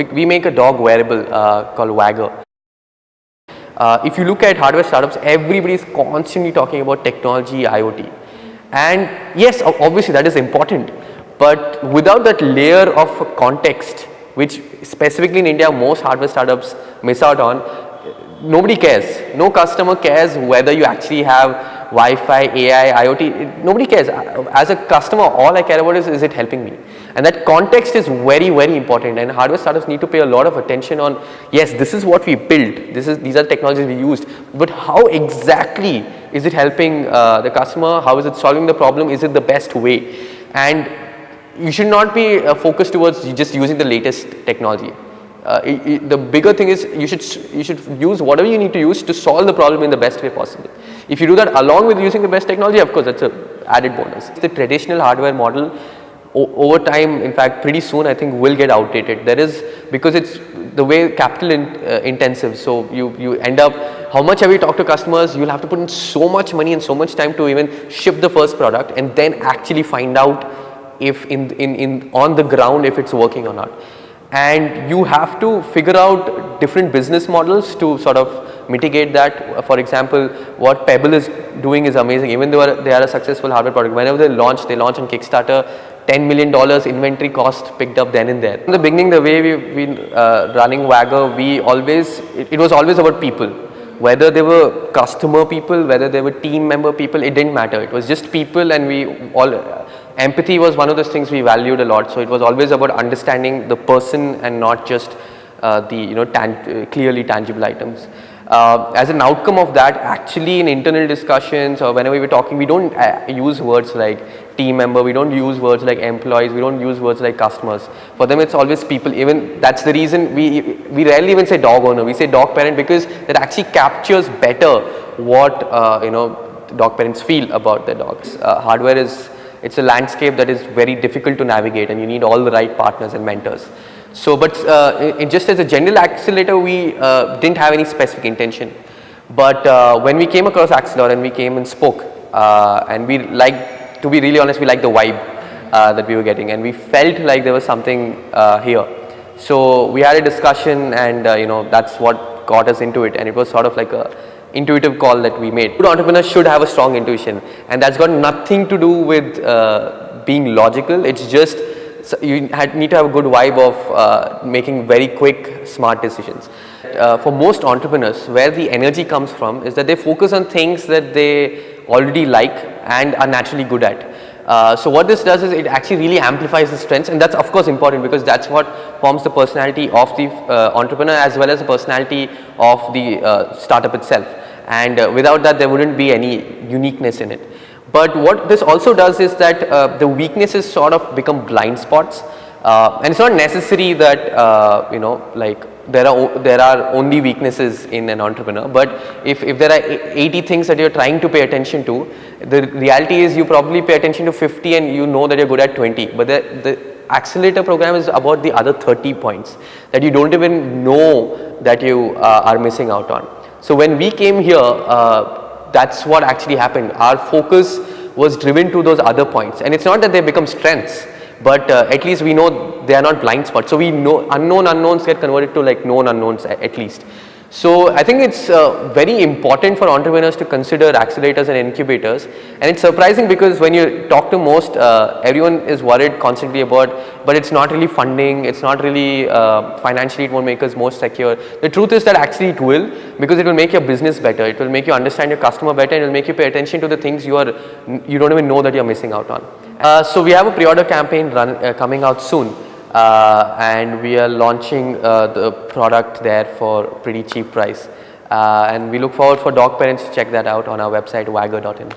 We make a dog wearable called Wagger. If you look at hardware startups, everybody is constantly talking about technology, IoT. And yes, obviously that is important. But without that layer of context, which specifically in India most hardware startups miss out on, nobody cares. No customer cares whether you actually have Wi-Fi, AI, IoT, nobody cares. As a customer, all I care about is it helping me? And that context is very, very important, and hardware startups need to pay a lot of attention on, yes, this is what we built, these are the technologies we used, but how exactly is it helping the customer? How is it solving the problem? Is it the best way? And you should not be focused towards just using the latest technology. The bigger thing is you should use whatever you need to use to solve the problem in the best way possible. If you do that along with using the best technology, of course that's an added bonus. The traditional hardware model over time, in fact pretty soon, I think will get outdated. Because it's the way capital intensive, so you end up, how much have you talked to customers, you'll have to put in so much money and so much time to even ship the first product and then actually find out if on the ground if it's working or not. And you have to figure out different business models to sort of mitigate that. For example, what Pebble is doing is amazing. Even though they are a successful hardware product, whenever they launch on Kickstarter, $10 million inventory cost picked up then and there. In the beginning, the way we've been running Wagger, it was always about people. Whether they were customer people, whether they were team member people, it didn't matter. It was just people, and empathy was one of those things we valued a lot. So it was always about understanding the person and not just the clearly tangible items. As an outcome of that, actually in internal discussions or whenever we're talking, we don't use words like team member, we don't use words like employees, we don't use words like customers. For them it's always people. Even that's the reason we rarely even say dog owner, we say dog parent, because that actually captures better what dog parents feel about their dogs. Hardware it's a landscape that is very difficult to navigate, and you need all the right partners and mentors. So, but just as a general accelerator, we didn't have any specific intention. But when we came across Accelor and we came and spoke, and we liked, to be really honest, we liked the vibe that we were getting, and we felt like there was something here. So we had a discussion, and that's what got us into it, and it was sort of like a intuitive call that we made. Good entrepreneurs should have a strong intuition, and that's got nothing to do with being logical. It's just you need to have a good vibe of making very quick, smart decisions. For most entrepreneurs, where the energy comes from is that they focus on things that they already like and are naturally good at. So what this does is it actually really amplifies the strengths, and that's of course important because that's what forms the personality of the entrepreneur as well as the personality of the startup itself. And without that, there wouldn't be any uniqueness in it. But what this also does is that the weaknesses sort of become blind spots, and it's not necessary that there are only weaknesses in an entrepreneur. But if there are 80 things that you're trying to pay attention to, the reality is you probably pay attention to 50 and you know that you're good at 20. But the accelerator program is about the other 30 points that you don't even know that you are missing out on. So when we came here, that's what actually happened. Our focus was driven to those other points, and it's not that they become strengths, but at least we know they are not blind spots. So we know unknown unknowns get converted to like known unknowns at least. So I think it's very important for entrepreneurs to consider accelerators and incubators, and it's surprising because when you talk to most, everyone is worried constantly about, but it's not really funding, it's not really financially it won't make us more secure. The truth is that actually it will, because it will make your business better, it will make you understand your customer better, and it will make you pay attention to the things you don't even know that you're missing out on. So we have a pre-order campaign coming out soon. And we are launching the product there for pretty cheap price, and we look forward for dog parents to check that out on our website wagger.in.